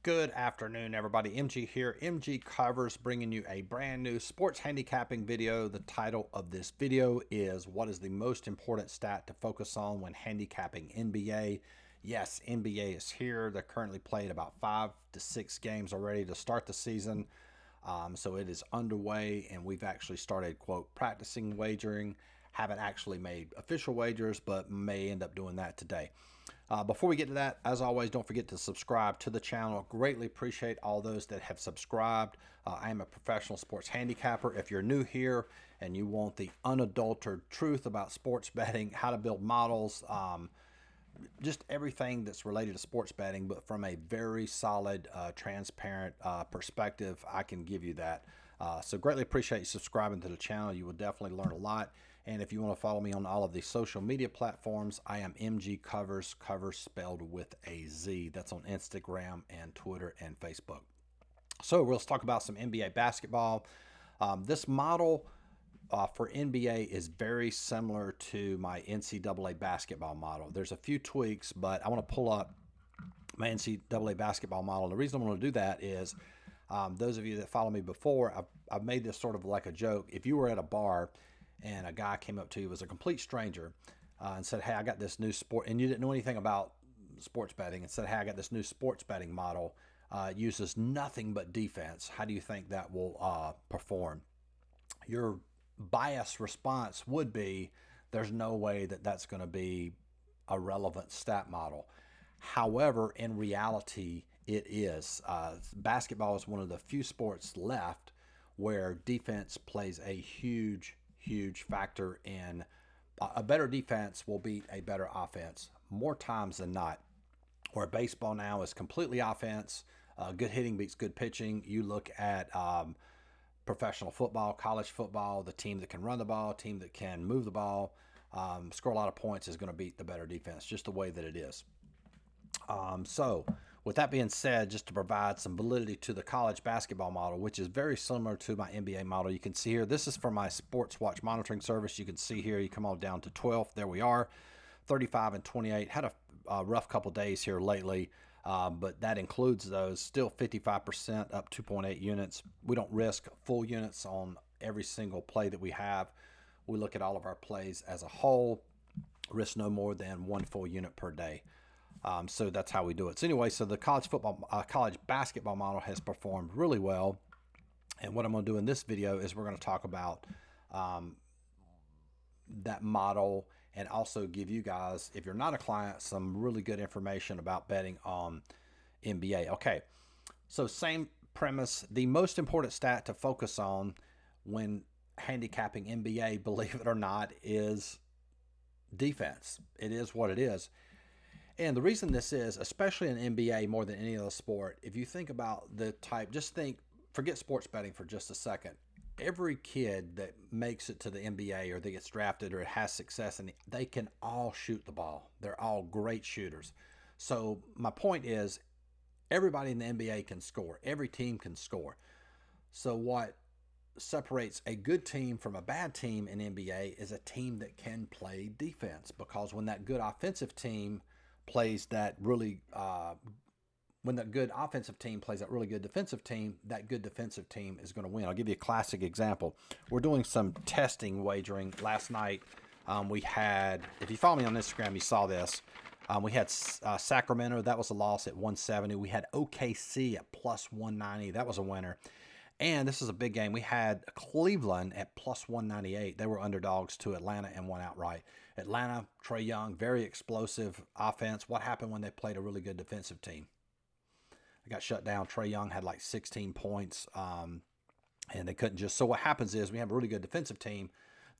Good afternoon, everybody. MG here. MG Covers, bringing you a brand new sports handicapping video. The title of this video is "What is the most important stat to focus on when handicapping NBA?" Yes, NBA is here. They're currently played about 5 to 6 games already to start the season. So it is underway, and we've actually started, quote, practicing wagering. Haven't actually made official wagers, but may end up doing that today. Before we get to that, as always, don't forget to subscribe to the channel. Greatly appreciate all those that have subscribed. I am a professional sports handicapper. If you're new here and you want the unadulterated truth about sports betting, how to build models, just everything that's related to sports betting, but from a very solid, transparent perspective, I can give you that. So greatly appreciate you subscribing to the channel. You will definitely learn a lot. And if you want to follow me on all of the social media platforms, I am MG Covers, Covers spelled with a Z. That's on Instagram and Twitter and Facebook. So let's talk about some NBA basketball. This model for NBA is very similar to my NCAA basketball model. There's a few tweaks, but I want to pull up my NCAA basketball model. The reason I want to do that is those of you that follow me before, I've made this sort of like a joke. If you were at a bar and a guy came up to you, was a complete stranger, and said, "Hey, I got this new sport," and you didn't know anything about sports betting, and said, "Hey, I got this new sports betting model, uses nothing but defense. How do you think that will perform?" Your biased response would be, "There's no way that that's going to be a relevant stat model." However, in reality, it is. Basketball is one of the few sports left where defense plays a huge factor in. A better defense will beat a better offense more times than not. Where baseball now is completely offense, good hitting beats good pitching. You look at professional football, college football, the team that can run the ball, team that can move the ball, score a lot of points is going to beat the better defense, just the way that it is. So with that being said, just to provide some validity to the college basketball model, which is very similar to my NBA model, you can see here, this is for my Sports Watch monitoring service. You can see here, you come on down to 12. There we are, 35 and 28. Had a rough couple days here lately, but that includes those. Still 55%, up 2.8 units. We don't risk full units on every single play that we have. We look at all of our plays as a whole, risk no more than 1 full unit per day. So that's how we do it. So anyway, so the college basketball model has performed really well. And what I'm going to do in this video is we're going to talk about that model, and also give you guys, if you're not a client, some really good information about betting on NBA. Okay, so same premise. The most important stat to focus on when handicapping NBA, believe it or not, is defense. It is what it is. And the reason this is, especially in NBA more than any other sport, if you think about the type, just think, forget sports betting for just a second. Every kid that makes it to the NBA or that gets drafted or has success, and they can all shoot the ball. They're all great shooters. So my point is, everybody in the NBA can score. Every team can score. So what separates a good team from a bad team in NBA is a team that can play defense, because when that good offensive team plays that really when that good offensive team plays that really good defensive team, that good defensive team is going to win. I'll give you a classic example. We're doing some testing wagering last night. We had, if you follow me on Instagram, you saw this. We had Sacramento. That was a loss at 170. We had OKC at plus 190. That was a winner. And this is a big game. We had Cleveland at plus 198. They were underdogs to Atlanta and won outright. Atlanta, Trae Young, very explosive offense. What happened when they played a really good defensive team? They got shut down. Trae Young had like 16 points, and they couldn't just. So what happens is we have a really good defensive team.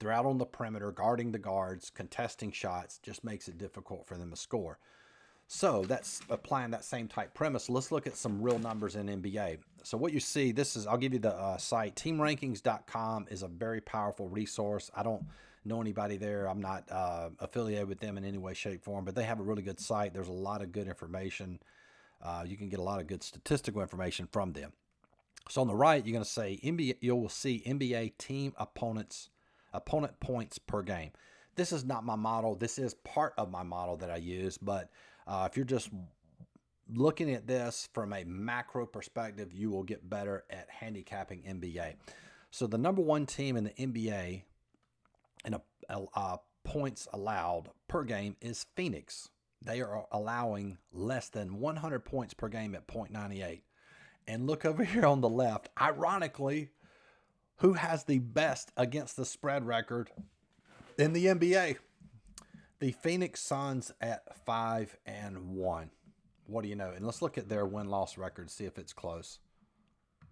They're out on the perimeter, guarding the guards, contesting shots, just makes it difficult for them to score. So that's applying that same type premise. Let's look at some real numbers in NBA. So what you see, this is, I'll give you the site. Teamrankings.com is a very powerful resource. I don't know anybody there. I'm not affiliated with them in any way, shape, form, but they have a really good site. There's a lot of good information. You can get a lot of good statistical information from them. So on the right, you're going to say NBA. You will see NBA team opponent points per game. This is not my model. This is part of my model that I use, but if you're just looking at this from a macro perspective, you will get better at handicapping NBA. So the number one team in the NBA in points allowed per game is Phoenix. They are allowing less than 100 points per game at 0.98. And look over here on the left. Ironically, who has the best against the spread record in the NBA? The Phoenix Suns at 5-1. What do you know? And let's look at their win-loss record, see if it's close.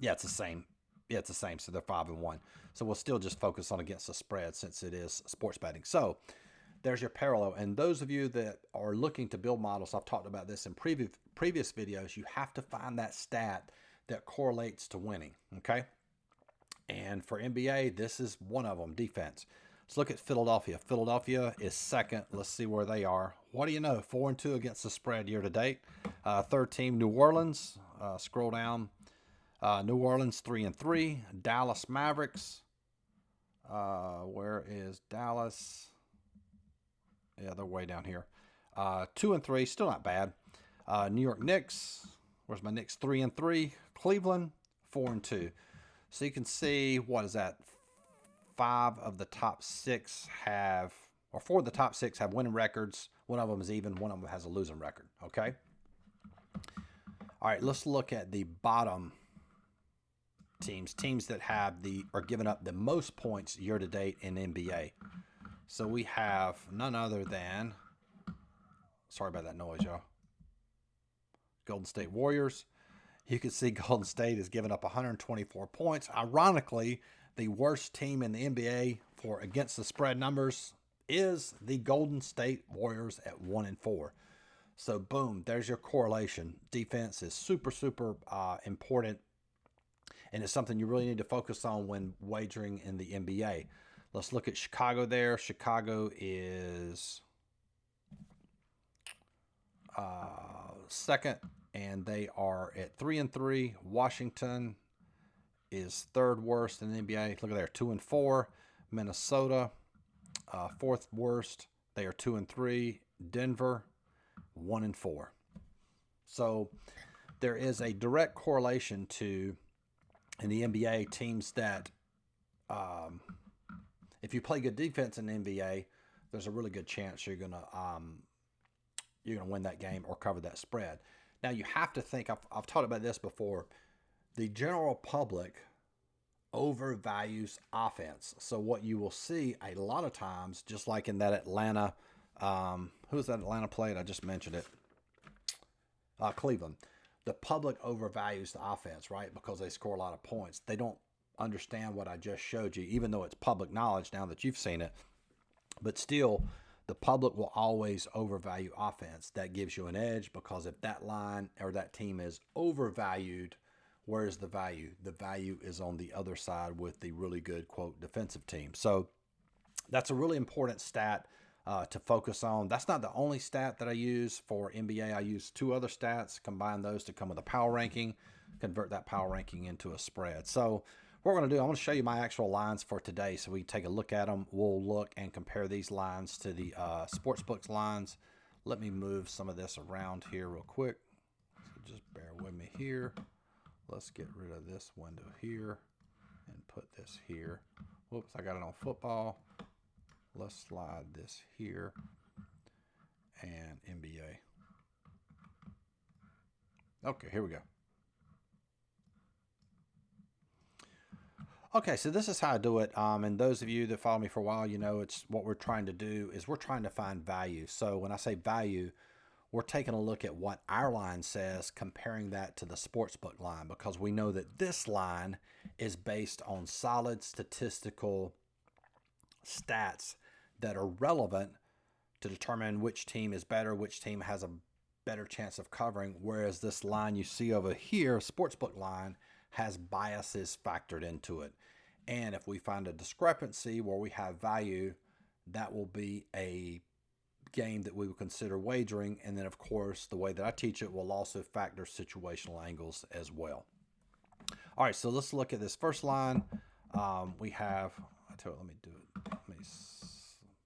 Yeah, it's the same. Yeah, it's the same. So they're 5-1. So we'll still just focus on against the spread since it is sports betting. So there's your parallel. And those of you that are looking to build models, I've talked about this in previous videos, you have to find that stat that correlates to winning, okay? And for NBA, this is one of them, defense. Let's look at Philadelphia. Philadelphia is second. Let's see where they are. What do you know? 4-2 against the spread year to date. Third team, New Orleans. Scroll down. New Orleans 3-3. Dallas Mavericks. Where is Dallas? Yeah, they're way down here. 2-3, still not bad. New York Knicks. Where's my Knicks? 3-3. Cleveland 4-2. So you can see, what is that? 4 of the top 6 have winning records. One of them is even. One of them has a losing record. Okay. All right. Let's look at the bottom teams that are giving up the most points year to date in NBA. So we have none other than, sorry about that noise, y'all, Golden State Warriors. You can see Golden State is giving up 124 points. Ironically, the worst team in the NBA for against the spread numbers is the Golden State Warriors at 1-4. So boom, there's your correlation. Defense is super important, and it's something you really need to focus on when wagering in the NBA. Let's look at Chicago there. Chicago is second, and they are at 3-3. Washington is third worst in the NBA. Look at there, 2-4. Minnesota, fourth worst. They are 2-3. Denver, 1-4. So there is a direct correlation to, in the NBA, teams that, if you play good defense in the NBA, there's a really good chance you're gonna win that game or cover that spread. Now you have to think. I've talked about this before. The general public overvalues offense. So what you will see a lot of times, just like in that Atlanta, who's that Atlanta played? I just mentioned it. Cleveland. The public overvalues the offense, right? Because they score a lot of points. They don't understand what I just showed you, even though it's public knowledge now that you've seen it. But still, the public will always overvalue offense. That gives you an edge, because if that line or that team is overvalued, where's the value? The value is on the other side with the really good, quote, defensive team. So that's a really important stat to focus on. That's not the only stat that I use for NBA. I use 2 other stats, combine those to come with a power ranking, convert that power ranking into a spread. So what we're going to do, I'm going to show you my actual lines for today so we can take a look at them. We'll look and compare these lines to the sportsbooks lines. Let me move some of this around here real quick. So just bear with me here. Let's get rid of this window here and put this here. Whoops, I got it on football. Let's slide this here and NBA. Okay, here we go. Okay, so this is how I do it. And those of you that follow me for a while, you know it's what we're trying to do is we're trying to find value. So when I say value, we're taking a look at what our line says, comparing that to the sportsbook line, because we know that this line is based on solid statistical stats that are relevant to determine which team is better, which team has a better chance of covering, whereas this line you see over here, sportsbook line, has biases factored into it. And if we find a discrepancy where we have value, that will be a game that we would consider wagering. And then, of course, the way that I teach it will also factor situational angles as well. All right, so let's look at this first line. We have, let me do it. Let me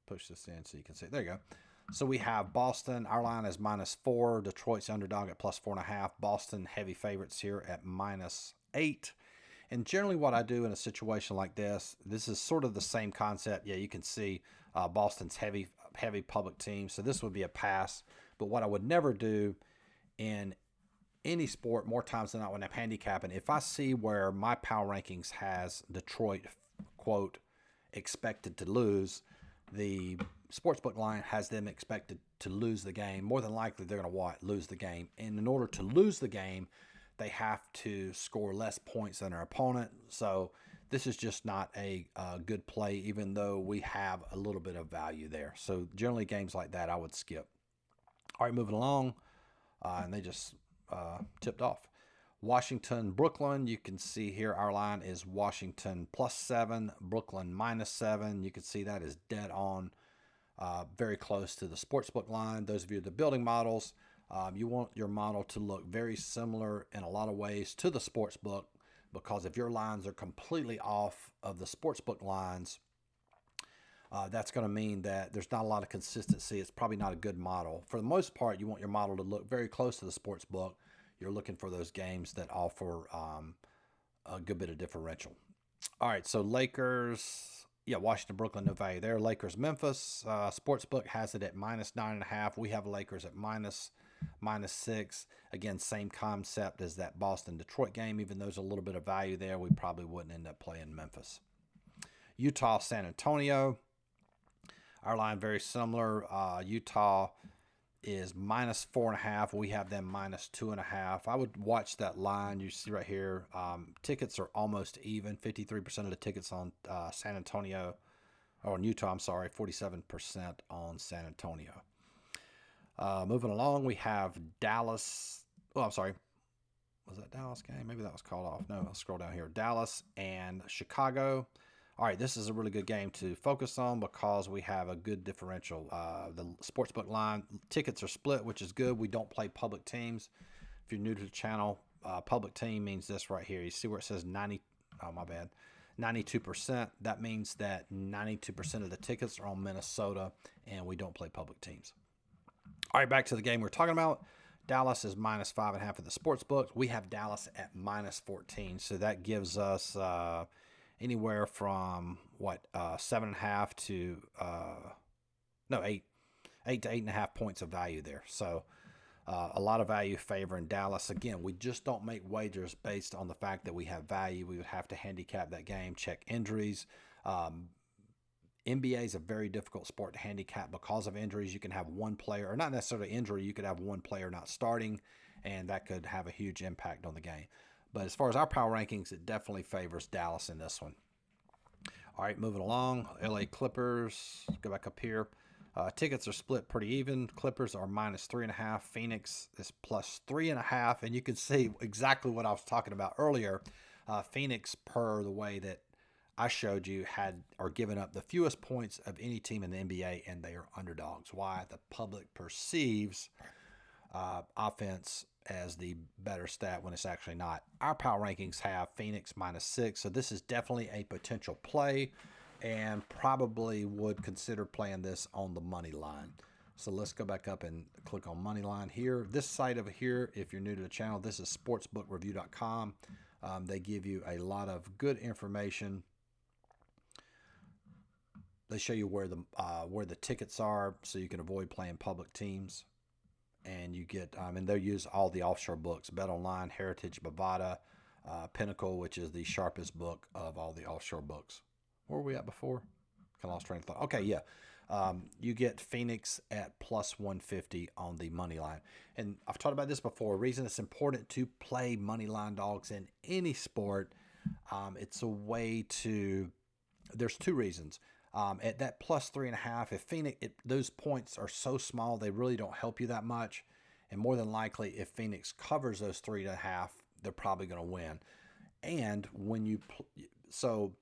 push this in so you can see. There you go. So we have Boston. Our line is -4. Detroit's underdog at +4.5. Boston heavy favorites here at -8. And generally what I do in a situation like this is sort of the same concept. Yeah, you can see Boston's heavy public team. So this would be a pass. But what I would never do in any sport, more times than not when I'm handicapping, if I see where my power rankings has Detroit, quote, expected to lose, the sportsbook line has them expected to lose the game. More than likely, they're going to lose the game. And in order to lose the game, they have to score less points than their opponent. So this is just not a good play, even though we have a little bit of value there. So generally, games like that, I would skip. All right, moving along. And they just tipped off. Washington, Brooklyn. You can see here our line is Washington +7, Brooklyn -7. You can see that is dead on, very close to the sportsbook line. Those of you that are building models, you want your model to look very similar in a lot of ways to the sportsbook, because if your lines are completely off of the sportsbook lines, that's going to mean that there's not a lot of consistency. It's probably not a good model. For the most part, you want your model to look very close to the sports book. You're looking for those games that offer a good bit of differential. All right, so Lakers, yeah, Washington, Brooklyn, no value there. Lakers, Memphis, sportsbook has it at -9.5. We have Lakers at -6. Again, same concept as that Boston, Detroit game. Even though there's a little bit of value there, we probably wouldn't end up playing Memphis. Utah, San Antonio. Our line very similar. Utah is -4.5. We have them -2.5. I would watch that line. You see right here, tickets are almost even. 53% of the tickets on San Antonio, or on Utah, I'm sorry, 47% on San Antonio. Moving along, we have Dallas. Oh, I'm sorry. Was that Dallas game? Maybe that was called off. No, I'll scroll down here. Dallas and Chicago. All right, this is a really good game to focus on because we have a good differential. The sportsbook line, tickets are split, which is good. We don't play public teams. If you're new to the channel, public team means this right here. You see where it says 92%. That means that 92% of the tickets are on Minnesota, and we don't play public teams. All right, back to the game we're talking about. Dallas is -5.5 at the sportsbook. We have Dallas at -14, so that gives us anywhere from 7.5 to 8 to 8.5 points of value there. So a lot of value favoring Dallas. Again, we just don't make wagers based on the fact that we have value. We would have to handicap that game, check injuries. NBA is a very difficult sport to handicap because of injuries. You can have one player, or not necessarily injury, you could have one player not starting, and that could have a huge impact on the game. But as far as our power rankings, it definitely favors Dallas in this one. All right, moving along. LA Clippers, go back up here. Tickets are split pretty even. Clippers are -3.5. Phoenix is +3.5. And you can see exactly what I was talking about earlier. Phoenix, per the way that I showed you, are giving up the fewest points of any team in the NBA, and they are underdogs. Why? The public perceives offense as the better stat when it's actually not. Our power rankings have Phoenix -6, so this is definitely a potential play, and probably would consider playing this on the money line. So let's go back up and click on money line here. This site over here, if you're new to the channel, this is sportsbookreview.com. They give you a lot of good information. They show you where the tickets are, so you can avoid playing public teams. And you get, and they use all the offshore books: Bet Online, Heritage, Bovada, Pinnacle, which is the sharpest book of all the offshore books. Where were we at before? Kind of lost train of thought. Okay, yeah. You get Phoenix at +150 on the money line. And I've talked about this before. The reason it's important to play money line dogs in any sport, it's a way to, there's two reasons. At that +3.5, if Phoenix, those points are so small, they really don't help you that much. And more than likely, if Phoenix covers those 3.5, they're probably going to win. And when you, so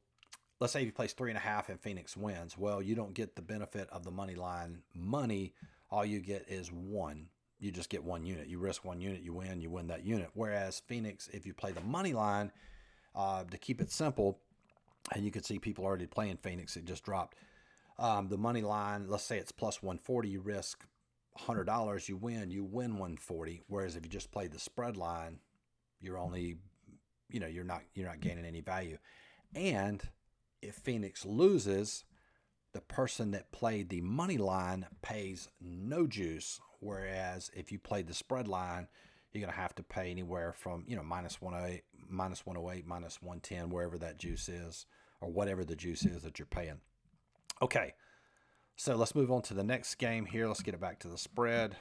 let's say you place 3.5 and Phoenix wins. Well, you don't get the benefit of the money line money. All you get is one. You just get one unit. You risk one unit, you win that unit. Whereas Phoenix, if you play the money line, to keep it simple, and you can see people already playing Phoenix, it just dropped. The money line, let's say it's plus 140, you risk $100, you win 140. Whereas if you just play the spread line, you're only, you're not gaining any value. And if Phoenix loses, the person that played the money line pays no juice. Whereas if you played the spread line, you're going to have to pay anywhere from, minus 108, minus 108, minus 110, wherever that juice is, or whatever the juice is that you're paying. Okay, so let's move on to the next game here. Let's get it back to the spread.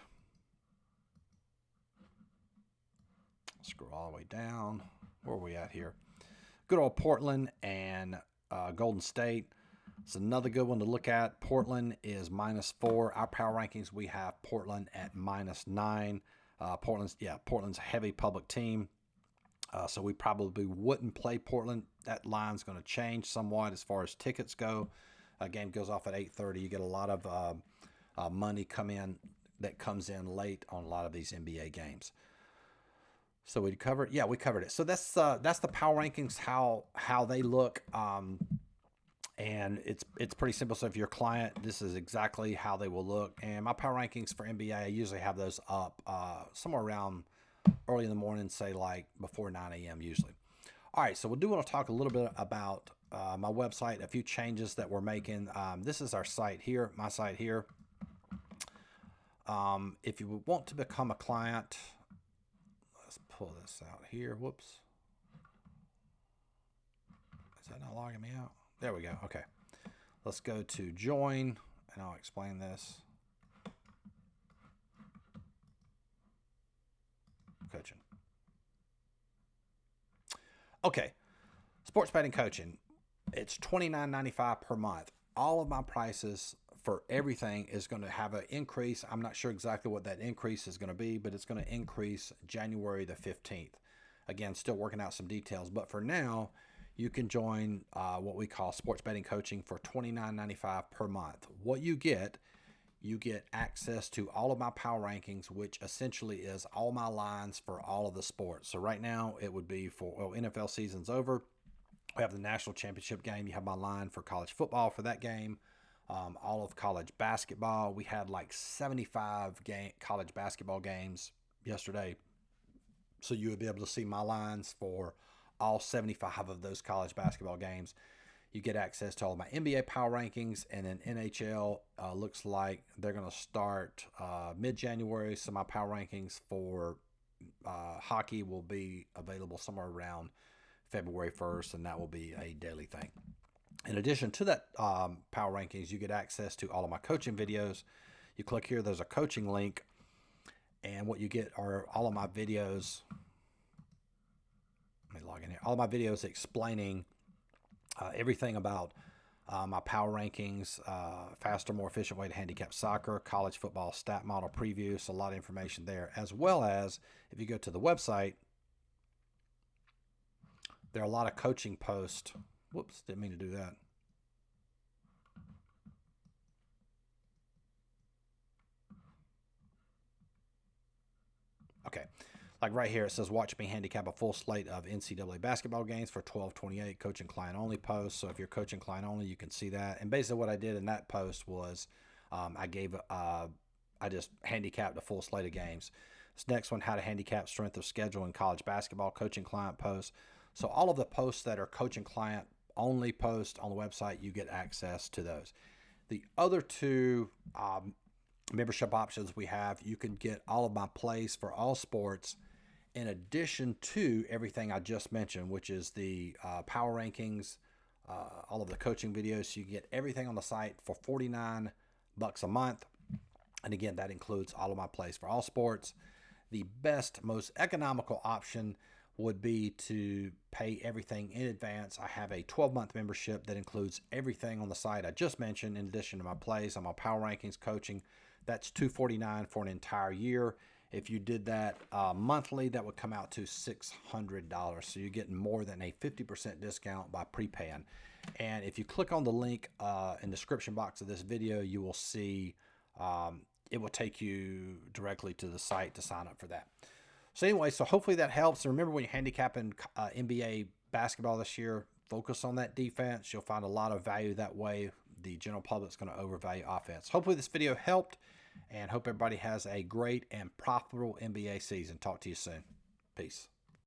Scroll all the way down. Where are we at here? Good old Portland and Golden State. It's another good one to look at. Portland is -4. Our power rankings, we have Portland at -9. Portland's a heavy public team. So we probably wouldn't play Portland. That line's going to change somewhat as far as tickets go. A game goes off at 8:30. You get a lot of money that comes in late on a lot of these NBA games. So we covered, we covered it. So that's the power rankings, how they look, and it's pretty simple. So if you're a client, this is exactly how they will look. And my power rankings for NBA, I usually have those up somewhere around early in the morning, say like before 9 a.m. usually. All right, so we do want to talk a little bit about my website, a few changes that we're making. This is our site here, my site here. If you want to become a client, let's pull this out here. Whoops. Is that not logging me out? There we go. Okay. Let's go to join, and I'll explain this. Coaching. Okay. Sports betting coaching. It's $29.95 per month. All of my prices for everything is going to have an increase. I'm not sure exactly what that increase is going to be, but it's going to increase January the 15th. Again, still working out some details, but for now, you can join what we call sports betting coaching for $29.95 per month. What you get access to all of my power rankings, which essentially is all my lines for all of the sports. So right now it would be NFL season's over. We have the national championship game. You have my line for college football for that game. All of college basketball. We had like 75 college basketball games yesterday. So you would be able to see my lines for all 75 of those college basketball games. You get access to all of my NBA power rankings, and then NHL looks like they're going to start mid-January. So my power rankings for hockey will be available somewhere around February 1st, and that will be a daily thing. In addition to that power rankings, you get access to all of my coaching videos. You click here, there's a coaching link, and what you get are all of my videos. Let me log in here. All of my videos explaining everything about my power rankings, faster, more efficient way to handicap soccer, college football stat model preview. So a lot of information there, as well as if you go to the website, there are a lot of coaching posts. Whoops, didn't mean to do that. Okay, like right here, it says, watch me handicap a full slate of NCAA basketball games for $12.28, coaching client only post. So if you're coaching client only, you can see that. And basically what I did in that post was I just handicapped a full slate of games. This next one, how to handicap strength of schedule in college basketball, coaching client posts. So all of the posts that are coaching client only posts on the website, you get access to those. The other two membership options we have, you can get all of my plays for all sports in addition to everything I just mentioned, which is the power rankings, all of the coaching videos. So you get everything on the site for $49 a month. And again, that includes all of my plays for all sports. The best, most economical option would be to pay everything in advance. I have a 12-month membership that includes everything on the site I just mentioned, in addition to my plays on my power rankings, coaching. That's $249 for an entire year. If you did that monthly, that would come out to $600. So you're getting more than a 50% discount by prepaying. And if you click on the link in the description box of this video, you will see it will take you directly to the site to sign up for that. So anyway, so hopefully that helps. And remember, when you're handicapping NBA basketball this year, focus on that defense. You'll find a lot of value that way. the general public's going to overvalue offense. Hopefully this video helped, and hope everybody has a great and profitable NBA season. Talk to you soon. Peace.